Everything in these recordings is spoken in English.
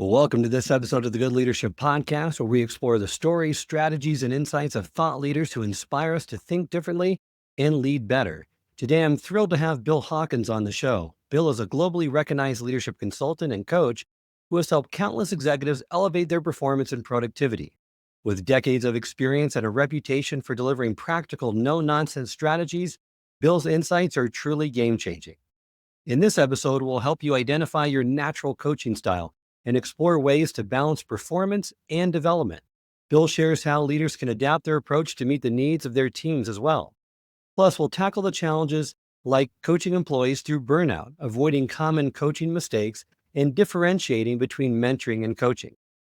Welcome to this episode of the Good Leadership Podcast, where we explore the stories, strategies, and insights of thought leaders who inspire us to think differently and lead better. Today, I'm thrilled to have Bill Hawkins on the show. Bill is a globally recognized leadership consultant and coach who has helped countless executives elevate their performance and productivity. With decades of experience and a reputation for delivering practical, no-nonsense strategies, Bill's insights are truly game-changing. In this episode, we'll help you identify your natural coaching style and explore ways to balance performance and development. Bill shares how leaders can adapt their approach to meet the needs of their teams as well. Plus, we'll tackle the challenges like coaching employees through burnout, avoiding common coaching mistakes, and differentiating between mentoring and coaching.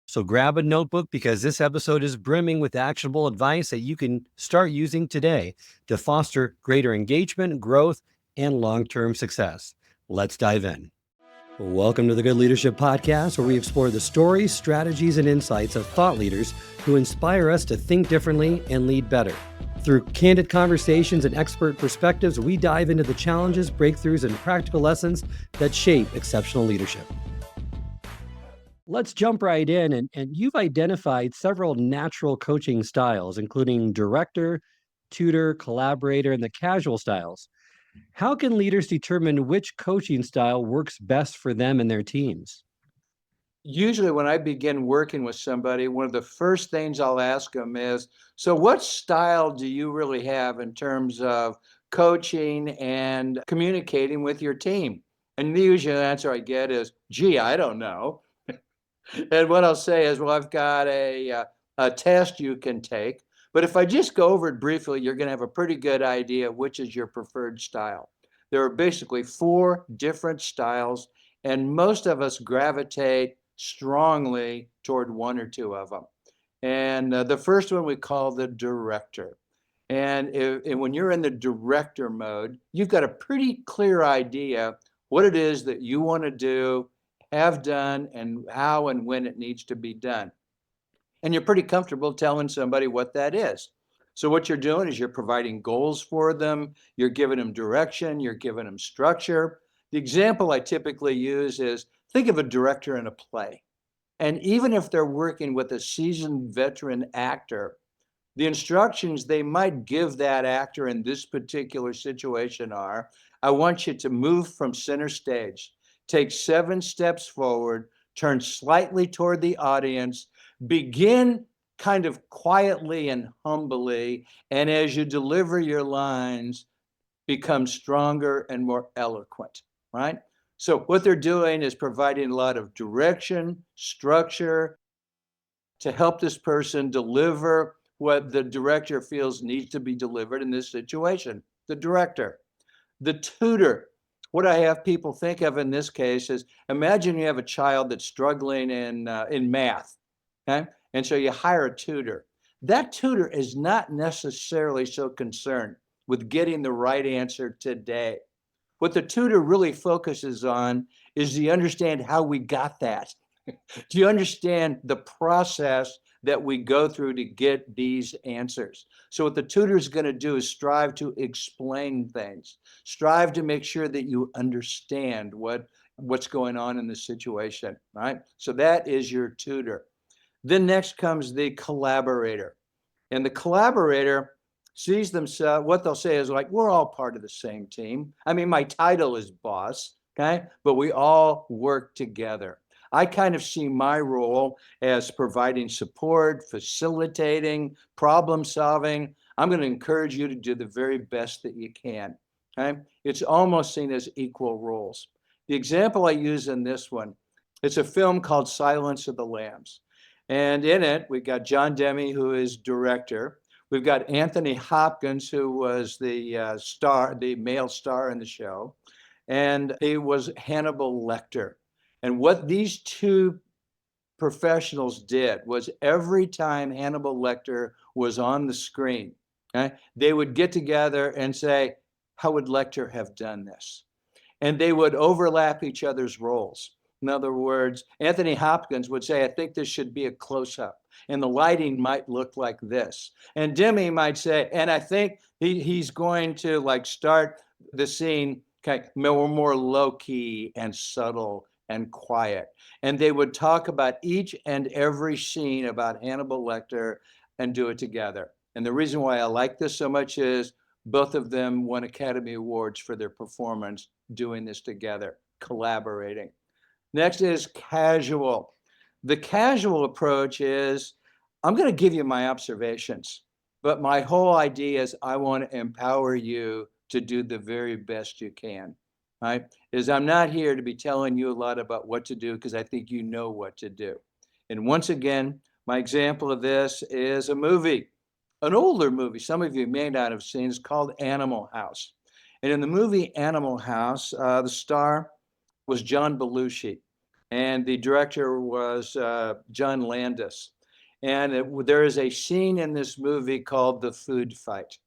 So grab a notebook because this episode is brimming with actionable advice that you can start using today to foster greater engagement, growth, and long-term success. Let's dive in. Welcome to the Good Leadership Podcast, where we explore the stories, strategies, and insights of thought leaders who inspire us to think differently and lead better. Through candid conversations and expert perspectives, we dive into the challenges, breakthroughs, and practical lessons that shape exceptional leadership. Let's jump right in. And you've identified several natural coaching styles, including director, tutor, collaborator, and the casual styles. How can leaders determine which coaching style works best for them and their teams? Usually when I begin working with somebody, one of the first things I'll ask them is, so what style do you really have in terms of coaching and communicating with your team? And the usual answer I get is, gee, I don't know. And what I'll say is, well, I've got a test you can take. But if I just go over it briefly, you're going to have a pretty good idea which is your preferred style. There are basically 4 different styles, and most of us gravitate strongly toward 1 or 2 of them. And the first one we call the director. And when you're in the director mode, you've got a pretty clear idea what it is that you want to do, have done, and how and when it needs to be done. And you're pretty comfortable telling somebody what that is. So what you're doing is you're providing goals for them, you're giving them direction, you're giving them structure. The example I typically use is, think of a director in a play. And even if they're working with a seasoned veteran actor, the instructions they might give that actor in this particular situation are, I want you to move from center stage, take 7 steps forward, turn slightly toward the audience, begin kind of quietly and humbly, and as you deliver your lines, become stronger and more eloquent, right? So what they're doing is providing a lot of direction, structure to help this person deliver what the director feels needs to be delivered in this situation. The director. The tutor. What I have people think of in this case is, imagine you have a child that's struggling in math, okay? And so you hire a tutor. That tutor is not necessarily so concerned with getting the right answer today. What the tutor really focuses on is, do you understand how we got that? Do you understand the process that we go through to get these answers? So what the tutor is going to do is strive to explain things, strive to make sure that you understand what's going on in the situation, right? So that is your tutor. Then next comes the collaborator. And the collaborator sees themselves, what they'll say is like, we're all part of the same team. I mean, my title is boss, okay? But we all work together. I kind of see my role as providing support, facilitating, problem solving. I'm going to encourage you to do the very best that you can. Okay? It's almost seen as equal roles. The example I use in this one, it's a film called Silence of the Lambs. And in it, we've got John Demme, who is director. We've got Anthony Hopkins, who was the star, the male star in the show. And he was Hannibal Lecter. And what these 2 professionals did was, every time Hannibal Lecter was on the screen, okay, they would get together and say, how would Lecter have done this? And they would overlap each other's roles. In other words, Anthony Hopkins would say, I think this should be a close-up, and the lighting might look like this. And Demme might say, and I think he's going to like start the scene more low-key and subtle and quiet. And they would talk about each and every scene about Hannibal Lecter and do it together. And the reason why I like this so much is both of them won Academy Awards for their performance doing this together, collaborating. Next is casual. The casual approach is I'm going to give you my observations, but my whole idea is I want to empower you to do the very best you can. Right? Is I'm not here to be telling you a lot about what to do because I think you know what to do. And once again, my example of this is a movie, an older movie. Some of you may not have seen. It's called Animal House. And in the movie Animal House, the star was John Belushi, and the director was John Landis. And there is a scene in this movie called The Food Fight,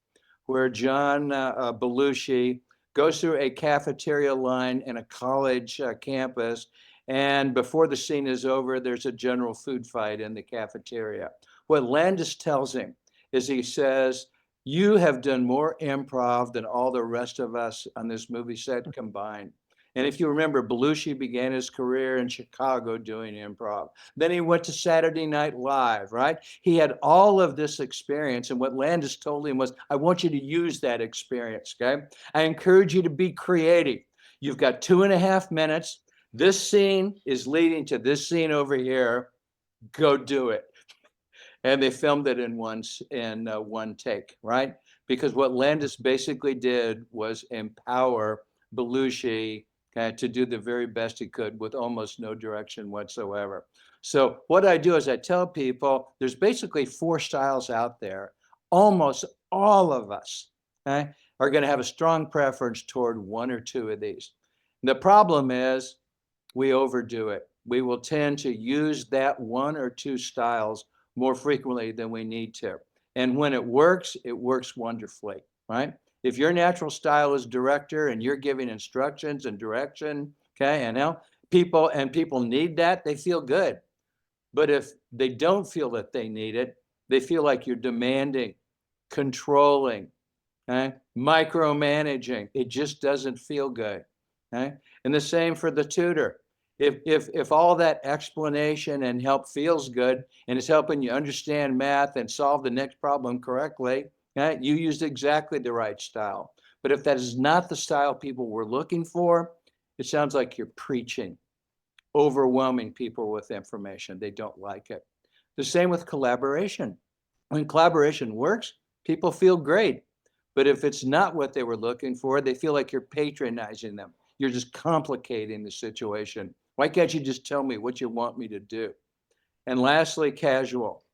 where John Belushi goes through a cafeteria line in a college campus. And before the scene is over, there's a general food fight in the cafeteria. What Landis tells him is he says, "You have done more improv than all the rest of us on this movie set combined." And if you remember, Belushi began his career in Chicago doing improv. Then he went to Saturday Night Live, right? He had all of this experience. And what Landis told him was, I want you to use that experience, okay? I encourage you to be creative. You've got 2.5 minutes. This scene is leading to this scene over here. Go do it. And they filmed it in one take, right? Because what Landis basically did was empower Belushi to do the very best he could with almost no direction whatsoever. So what I do is I tell people there's basically 4 styles out there. Almost all of us, okay, are going to have a strong preference toward 1 or 2 of these. The problem is we overdo it. We will tend to use that 1 or 2 styles more frequently than we need to. And when it works wonderfully, right? If your natural style is director and you're giving instructions and direction, okay, and now people need that, they feel good. But if they don't feel that they need it, they feel like you're demanding, controlling, okay, micromanaging. It just doesn't feel good. Okay? And the same for the tutor. If all that explanation and help feels good and is helping you understand math and solve the next problem correctly, okay, you used exactly the right style. But if that is not the style people were looking for, it sounds like you're preaching, overwhelming people with information. They don't like it. The same with collaboration. When collaboration works, people feel great. But if it's not what they were looking for, they feel like you're patronizing them. You're just complicating the situation. Why can't you just tell me what you want me to do? And lastly, casual.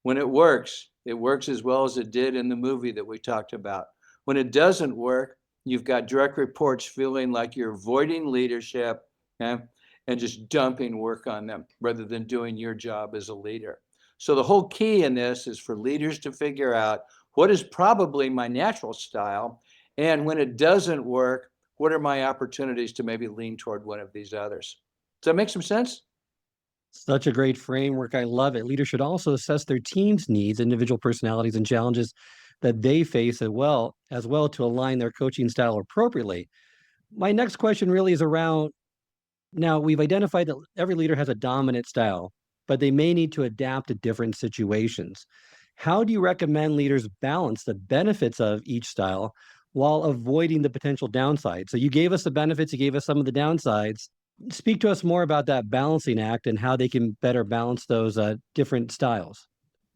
When it works as well as it did in the movie that we talked about. When it doesn't work, you've got direct reports feeling like you're avoiding leadership, okay, and just dumping work on them rather than doing your job as a leader. So the whole key in this is for leaders to figure out what is probably my natural style, and when it doesn't work, what are my opportunities to maybe lean toward one of these others? Does that make some sense? Such a great framework. I love it. Leaders should also assess their team's needs, individual personalities, and challenges that they face as well to align their coaching style appropriately. My next question really is around now we've identified that every leader has a dominant style, but they may need to adapt to different situations. How do you recommend leaders balance the benefits of each style while avoiding the potential downsides? So you gave us the benefits, you gave us some of the downsides. Speak to us more about that balancing act and how they can better balance those different styles.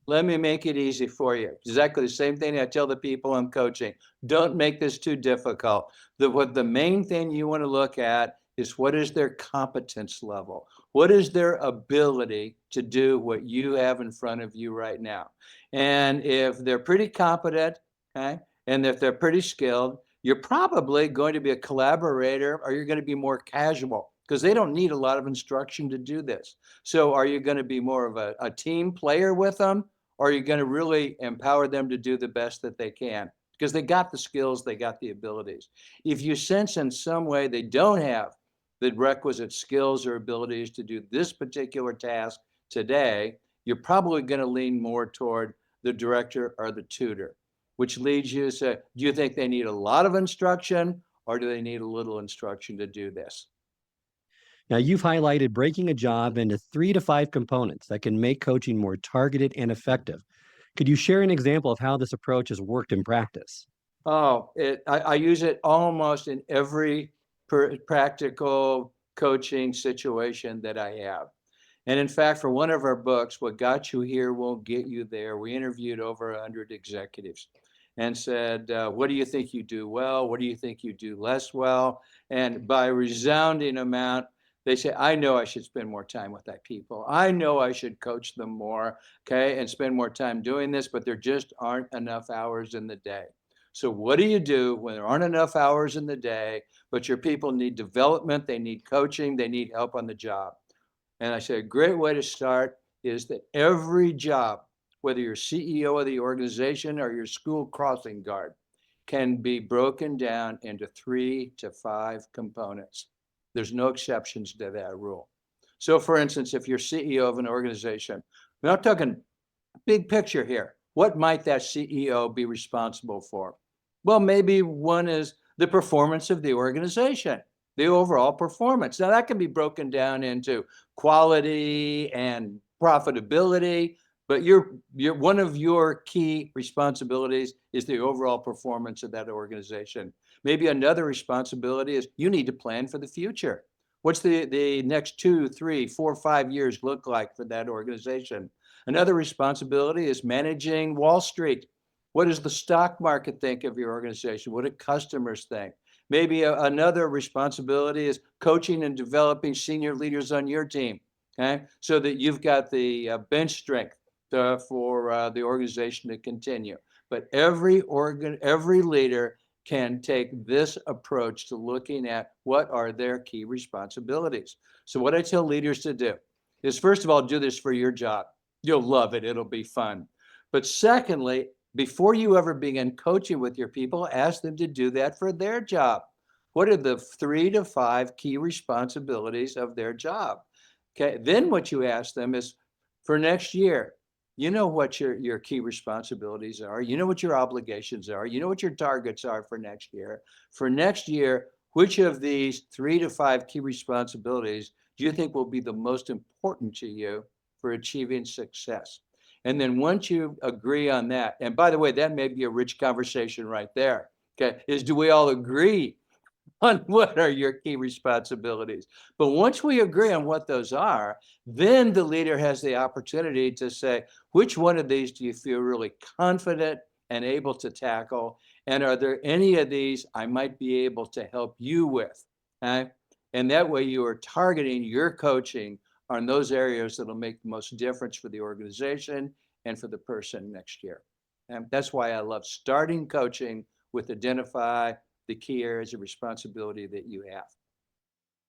Let me make it easy for you. Exactly the same thing I tell the people I'm coaching. Don't make this too difficult. The main thing you want to look at is what is their competence level? What is their ability to do what you have in front of you right now? And if they're pretty competent, okay, and if they're pretty skilled, you're probably going to be a collaborator or you're going to be more casual because they don't need a lot of instruction to do this. So are you going to be more of a team player with them? Or are you going to really empower them to do the best that they can? Because they got the skills, they got the abilities. If you sense in some way they don't have the requisite skills or abilities to do this particular task today, you're probably going to lean more toward the director or the tutor, which leads you to say, do you think they need a lot of instruction or do they need a little instruction to do this? Now, you've highlighted breaking a job into 3 to 5 components that can make coaching more targeted and effective. Could you share an example of how this approach has worked in practice? I use it almost in every practical coaching situation that I have. And in fact, for one of our books, What Got You Here Won't Get You There, we interviewed over 100 executives and said, what do you think you do well? What do you think you do less well? And by resounding amount, they say, I know I should spend more time with that people. I know I should coach them more, okay, and spend more time doing this, but there just aren't enough hours in the day. So what do you do when there aren't enough hours in the day, but your people need development, they need coaching, they need help on the job? And I said, a great way to start is that every job, whether you're CEO of the organization or your school crossing guard, can be broken down into 3 to 5 components. There's no exceptions to that rule. So for instance, if you're CEO of an organization, we're not talking big picture here. What might that CEO be responsible for? Well, maybe one is the performance of the organization, the overall performance. Now that can be broken down into quality and profitability, but one of your key responsibilities is the overall performance of that organization. Maybe another responsibility is you need to plan for the future. What's the next 2, 3, 4, 5 years look like for that organization? Another responsibility is managing Wall Street. What does the stock market think of your organization? What do customers think? Maybe another responsibility is coaching and developing senior leaders on your team, okay? So that you've got the bench strength for the organization to continue. But every leader can take this approach to looking at what are their key responsibilities. So what I tell leaders to do is, first of all, do this for your job. You'll love it. It'll be fun. But secondly, before you ever begin coaching with your people, ask them to do that for their job. What are the 3 to 5 key responsibilities of their job? Okay. Then what you ask them is, for next year, you know what your key responsibilities are. You know what your obligations are. You know what your targets are for next year. For next year, which of these 3 to 5 key responsibilities do you think will be the most important to you for achieving success? And then once you agree on that, and by the way, that may be a rich conversation right there, okay, is do we all agree on what are your key responsibilities? But once we agree on what those are, then the leader has the opportunity to say, which one of these do you feel really confident and able to tackle? And are there any of these I might be able to help you with? Okay? And that way you are targeting your coaching on those areas that'll make the most difference for the organization and for the person next year. And that's why I love starting coaching with identify the key areas of responsibility that you have.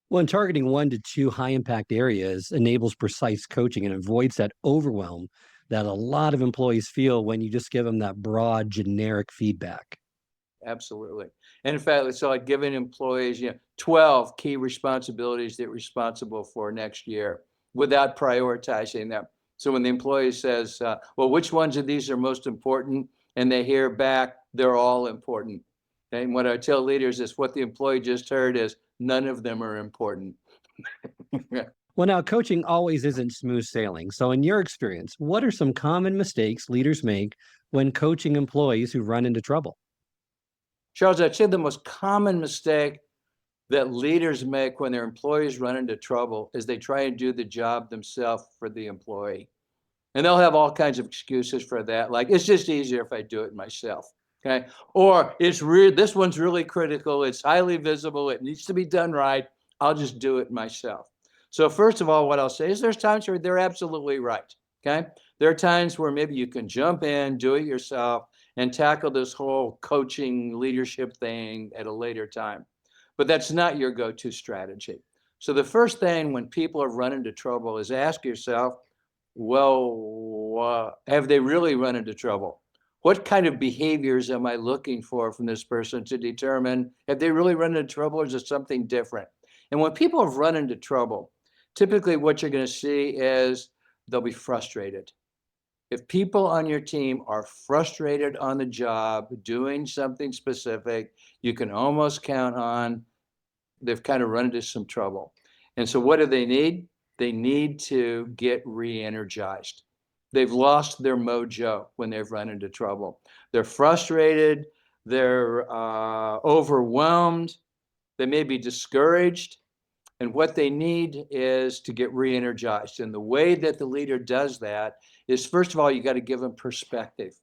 When targeting 1 to 2 high impact areas enables precise coaching and avoids that overwhelm that a lot of employees feel when you just give them that broad, generic feedback. Absolutely. And in fact, it's like giving employees, 12 key responsibilities they're responsible for next year without prioritizing them. So when the employee says, well, which ones of these are most important? And they hear back, they're all important. Okay? And what I tell leaders is what the employee just heard is none of them are important. Well, now, coaching always isn't smooth sailing. So, in your experience, what are some common mistakes leaders make when coaching employees who run into trouble? Charles, I'd say the most common mistake that leaders make when their employees run into trouble is they try and do the job themselves for the employee. And they'll have all kinds of excuses for that. Like, it's just easier if I do it myself. Okay. Or this one's really critical. It's highly visible. It needs to be done right. I'll just do it myself. So first of all, what I'll say is there's times where they're absolutely right. Okay. There are times where maybe you can jump in, do it yourself, and tackle this whole coaching leadership thing at a later time. But that's not your go-to strategy. So the first thing when people have run into trouble is ask yourself, well, have they really run into trouble? What kind of behaviors am I looking for from this person to determine have they really run into trouble, or is it something different? And when people have run into trouble, typically what you're going to see is they'll be frustrated. If people on your team are frustrated on the job, doing something specific, you can almost count on they've kind of run into some trouble. And so what do they need? They need to get re-energized. They've lost their mojo when they've run into trouble. They're frustrated, they're overwhelmed, they may be discouraged, and what they need is to get re-energized. And the way that the leader does that is, first of all, you got to give them perspective.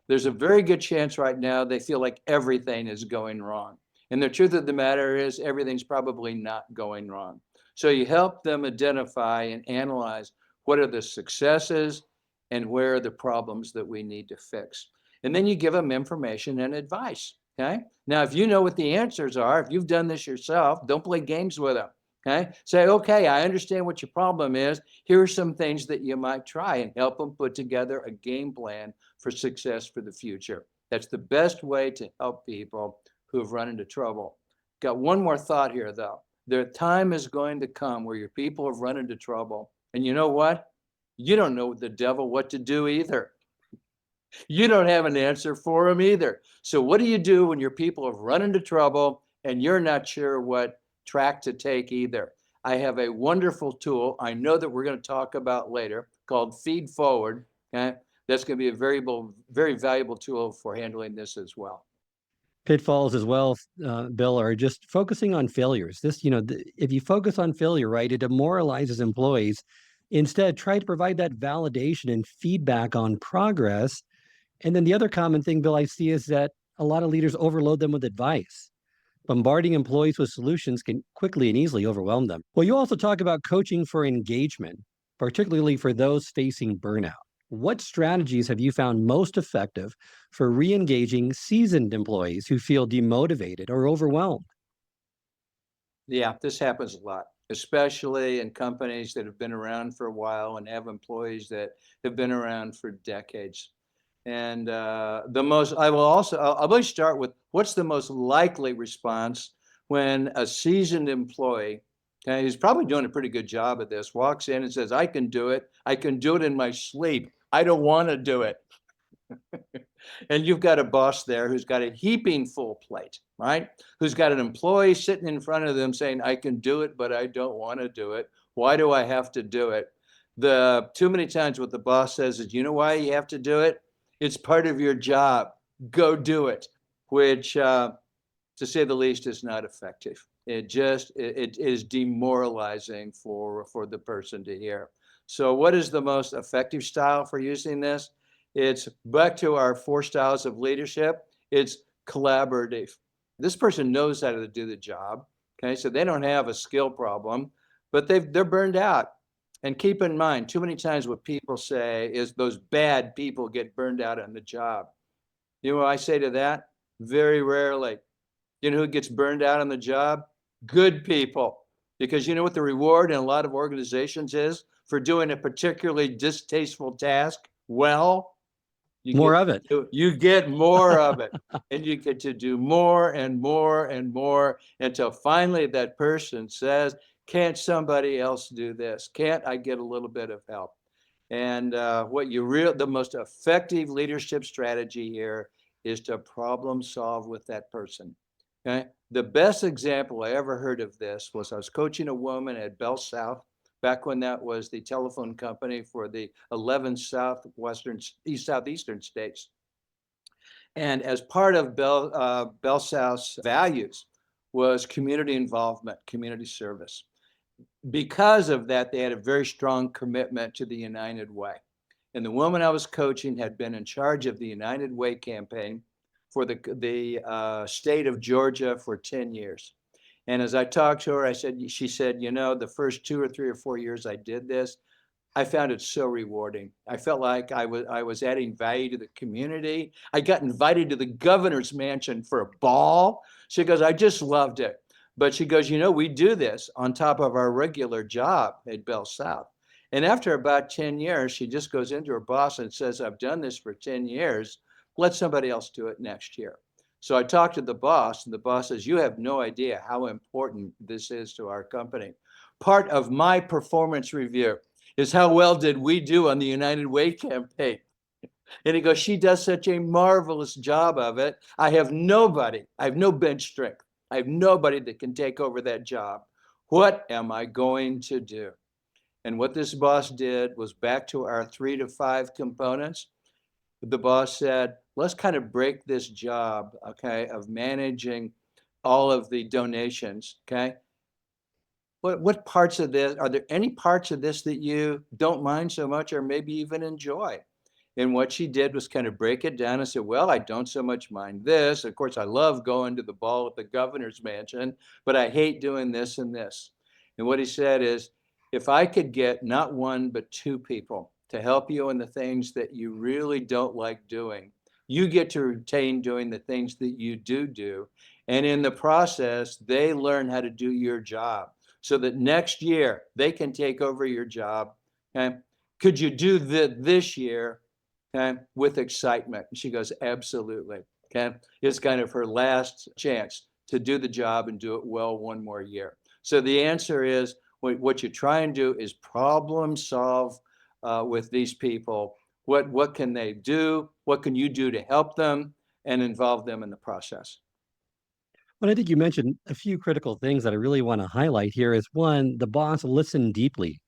There's a very good chance right now they feel like everything is going wrong. And the truth of the matter is everything's probably not going wrong. So you help them identify and analyze what are the successes and where are the problems that we need to fix. And then you give them information and advice. Okay. Now, if you know what the answers are, if you've done this yourself, don't play games with them. Okay. Say, okay, I understand what your problem is. Here are some things that you might try, and help them put together a game plan for success for the future. That's the best way to help people who have run into trouble. Got one more thought here, though. The time is going to come where your people have run into trouble. And you know what? You don't know the devil what to do either. You don't have an answer for them either. So what do you do when your people have run into trouble and you're not sure what track to take either? I have a wonderful tool I know that we're going to talk about later called Feed Forward. Okay? That's going to be a very valuable tool for handling this as well. Pitfalls as well, Bill, are just focusing on failures. This, if you focus on failure, right, it demoralizes employees. Instead, try to provide that validation and feedback on progress. And then the other common thing, Bill, I see is that a lot of leaders overload them with advice. Bombarding employees with solutions can quickly and easily overwhelm them. Well, you also talk about coaching for engagement, particularly for those facing burnout. What strategies have you found most effective for re-engaging seasoned employees who feel demotivated or overwhelmed? Yeah, this happens a lot, especially in companies that have been around for a while and have employees that have been around for decades. And I'll really start with what's the most likely response when a seasoned employee, okay, who's probably doing a pretty good job at this, walks in and says, I can do it. I can do it in my sleep. I don't want to do it. And you've got a boss there who's got a heaping full plate, right? Who's got an employee sitting in front of them saying, I can do it, but I don't want to do it. Why do I have to do it? Too many times what the boss says is, you know why you have to do it? It's part of your job. Go do it, which to say the least is not effective. It is demoralizing for the person to hear. So what is the most effective style for using this? It's back to our 4 styles of leadership. It's collaborative. This person knows how to do the job. Okay, so they don't have a skill problem, but they're burned out. And keep in mind, too many times what people say is those bad people get burned out on the job. You know what I say to that? Very rarely. You know who gets burned out on the job? Good people. Because you know what the reward in a lot of organizations is for doing a particularly distasteful task well? More of it. You get more of it, and you get to do more and more and more until finally that person says, can't somebody else do this? Can't I get a little bit of help? And the most effective leadership strategy here is to problem solve with that person. Okay. The best example I ever heard of this was I was coaching a woman at Bell South back when that was the telephone company for the 11 southeastern states. And as part of Bell South's values was community involvement, community service. Because of that, they had a very strong commitment to the United Way. And the woman I was coaching had been in charge of the United Way campaign for the state of Georgia for 10 years. And as I talked to her, she said, the first 2 or 3 or 4 years I did this, I found it so rewarding. I felt like I was adding value to the community. I got invited to the governor's mansion for a ball. She goes, I just loved it. But she goes, we do this on top of our regular job at Bell South. And after about 10 years, she just goes into her boss and says, I've done this for 10 years. Let somebody else do it next year. So I talked to the boss, and the boss says, you have no idea how important this is to our company. Part of my performance review is how well did we do on the United Way campaign? And he goes, she does such a marvelous job of it. I have no bench strength. I have nobody that can take over that job. What am I going to do? And what this boss did was, back to our 3 to 5 components. The boss said, let's kind of break this job, okay, of managing all of the donations, okay? What parts of this, are there any parts of this that you don't mind so much or maybe even enjoy? And what she did was kind of break it down and said, well, I don't so much mind this. Of course, I love going to the ball at the governor's mansion, but I hate doing this and this. And what he said is, if I could get not one, but 2 people to help you in the things that you really don't like doing, you get to retain doing the things that you do. And in the process, they learn how to do your job so that next year they can take over your job. Okay? Could you do this year, okay, with excitement? And she goes, absolutely. Okay. It's kind of her last chance to do the job and do it well one more year. So the answer is, what you try and do is problem solve with these people. What can they do? What can you do to help them and involve them in the process? But I think you mentioned a few critical things that I really want to highlight here is one, the boss listened deeply,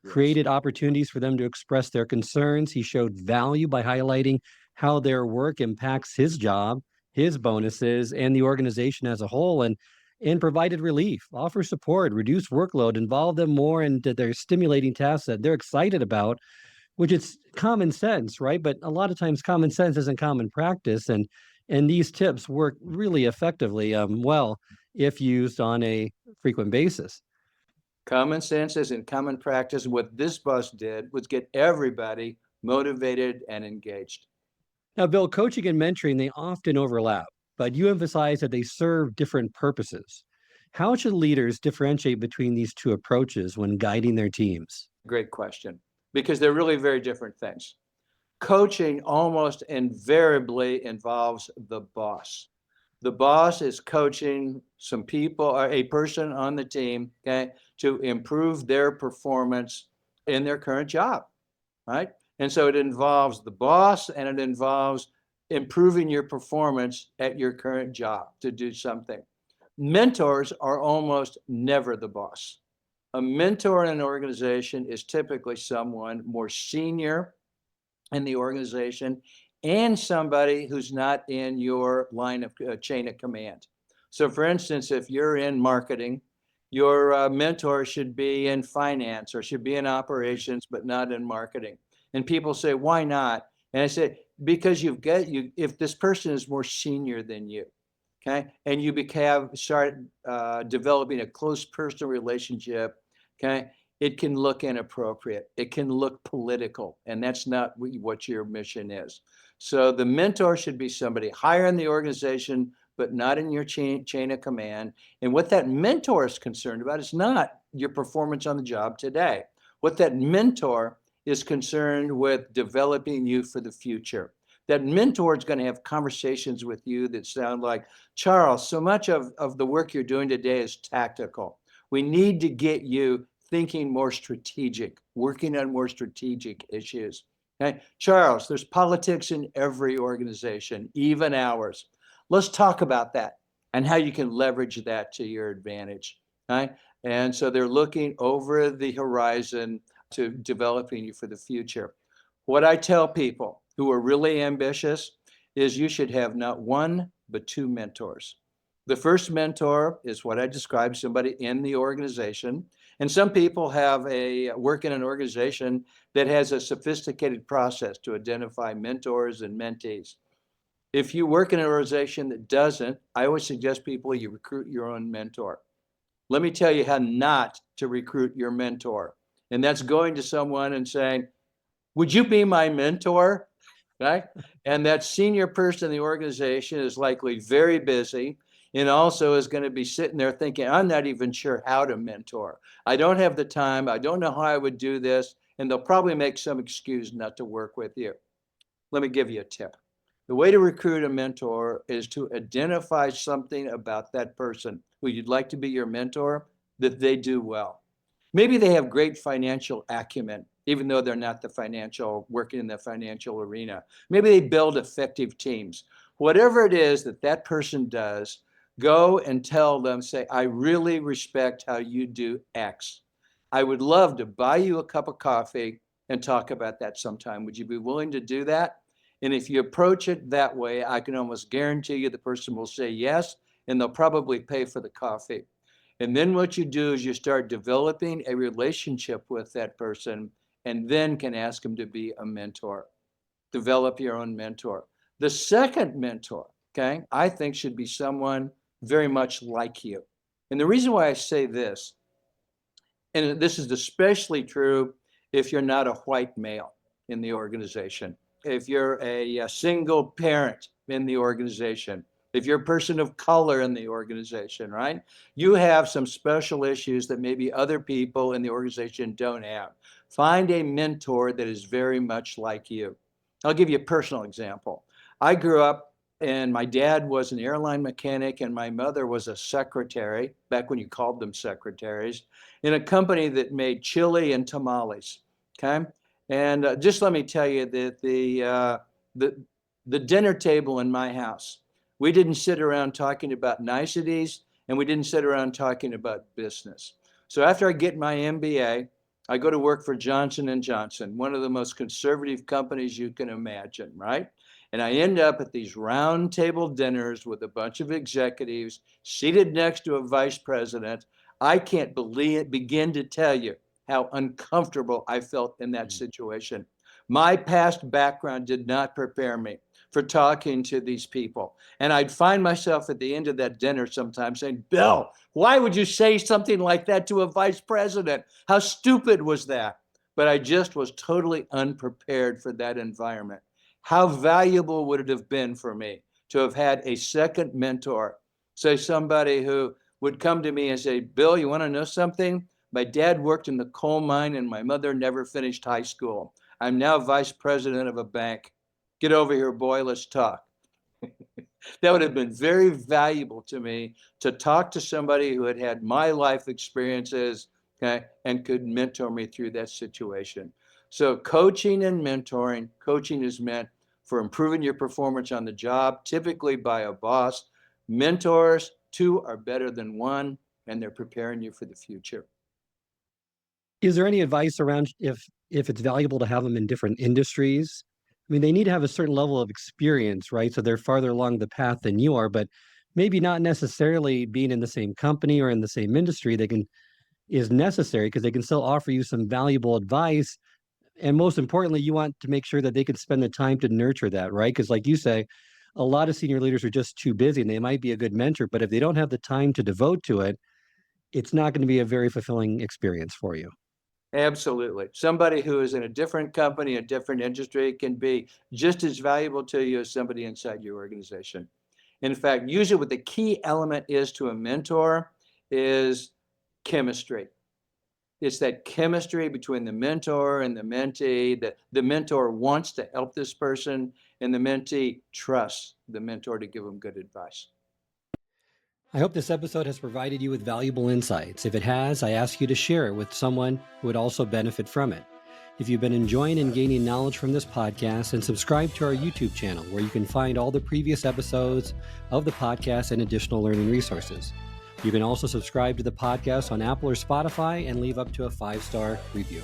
Yes. created opportunities for them to express their concerns. He showed value by highlighting how their work impacts his job, his bonuses, and the organization as a whole, and provided relief, offer support, reduce workload, involve them more into their stimulating tasks that they're excited about, which it's common sense, right? But a lot of times common sense isn't common practice. And these tips work really effectively, well, if used on a frequent basis. Common sense is in common practice. What this bus did was get everybody motivated and engaged. Now, Bill, coaching and mentoring, they often overlap, but you emphasize that they serve different purposes. How should leaders differentiate between these two approaches when guiding their teams? Great question, because they're really very different things. Coaching almost invariably involves the boss. The boss is coaching some people or a person on the team, okay, to improve their performance in their current job, right? And so it involves the boss and it involves improving your performance at your current job to do something. Mentors are almost never the boss. A mentor in an organization is typically someone more senior in the organization and somebody who's not in your line of chain of command. So, for instance, if you're in marketing, your mentor should be in finance or should be in operations, but not in marketing. And people say, why not? And I say, because if this person is more senior than you, okay, and you start developing a close personal relationship, okay, it can look inappropriate. It can look political, and that's not what your mission is. So the mentor should be somebody higher in the organization, but not in your chain of command. And what that mentor is concerned about is not your performance on the job today. What that mentor is concerned with developing you for the future. That mentor is going to have conversations with you that sound like, Charles, so much of the work you're doing today is tactical. We need to get you thinking more strategic, working on more strategic issues. Okay, Charles, there's politics in every organization, even ours. Let's talk about that and how you can leverage that to your advantage. Okay? And so they're looking over the horizon to developing you for the future. What I tell people who are really ambitious is you should have not one, but 2 mentors. The first mentor is what I described, somebody in the organization. And some people work in an organization that has a sophisticated process to identify mentors and mentees. If you work in an organization that doesn't, I always suggest people you recruit your own mentor. Let me tell you how not to recruit your mentor. And that's going to someone and saying, would you be my mentor? Right? And that senior person in the organization is likely very busy and also is going to be sitting there thinking, I'm not even sure how to mentor. I don't have the time. I don't know how I would do this. And they'll probably make some excuse not to work with you. Let me give you a tip. The way to recruit a mentor is to identify something about that person who you'd like to be your mentor that they do well. Maybe they have great financial acumen, even though they're not working in the financial arena. Maybe they build effective teams. Whatever it is that person does, Go and tell them, say, I really respect how you do X. I would love to buy you a cup of coffee and talk about that sometime. Would you be willing to do that? And if you approach it that way, I can almost guarantee you the person will say yes, and they'll probably pay for the coffee. And then what you do is you start developing a relationship with that person, and then can ask them to be a mentor. Develop your own mentor. The second mentor, okay, I think should be someone very much like you. And the reason why I say this, and this is especially true if you're not a white male in the organization, if you're a single parent in the organization, if you're a person of color in the organization, right? You have some special issues that maybe other people in the organization don't have. Find a mentor that is very much like you. I'll give you a personal example. I grew up and my dad was an airline mechanic and my mother was a secretary, back when you called them secretaries, in a company that made chili and tamales, okay? And just let me tell you that the dinner table in my house, we didn't sit around talking about niceties and we didn't sit around talking about business. So after I get my MBA, I go to work for Johnson & Johnson, one of the most conservative companies you can imagine, right? And I end up at these round table dinners with a bunch of executives seated next to a vice president. I can't begin to tell you how uncomfortable I felt in that situation. My past background did not prepare me for talking to these people. And I'd find myself at the end of that dinner sometimes saying, Bill, why would you say something like that to a vice president? How stupid was that? But I just was totally unprepared for that environment. How valuable would it have been for me to have had a second mentor, say somebody who would come to me and say, Bill, you want to know something? My dad worked in the coal mine and my mother never finished high school. I'm now vice president of a bank. Get over here, boy, let's talk. That would have been very valuable to me to talk to somebody who had had my life experiences, okay, and could mentor me through that situation. So coaching and mentoring, coaching is meant for improving your performance on the job, typically by a boss. Mentors, two are better than one, and they're preparing you for the future. Is there any advice around if it's valuable to have them in different industries? I mean, they need to have a certain level of experience, right? So they're farther along the path than you are, but maybe not necessarily being in the same company or in the same industry. They can is necessary because they can still offer you some valuable advice. And most importantly, you want to make sure that they can spend the time to nurture that, right? Because, like you say, a lot of senior leaders are just too busy and they might be a good mentor, but if they don't have the time to devote to it, it's not going to be a very fulfilling experience for you. Absolutely. Somebody who is in a different company, a different industry can be just as valuable to you as somebody inside your organization. In fact, usually what the key element is to a mentor is chemistry. It's that chemistry between the mentor and the mentee, that the mentor wants to help this person and the mentee trusts the mentor to give them good advice. I hope this episode has provided you with valuable insights. If it has, I ask you to share it with someone who would also benefit from it. If you've been enjoying and gaining knowledge from this podcast, then subscribe to our YouTube channel where you can find all the previous episodes of the podcast and additional learning resources. You can also subscribe to the podcast on Apple or Spotify and leave up to a 5-star review.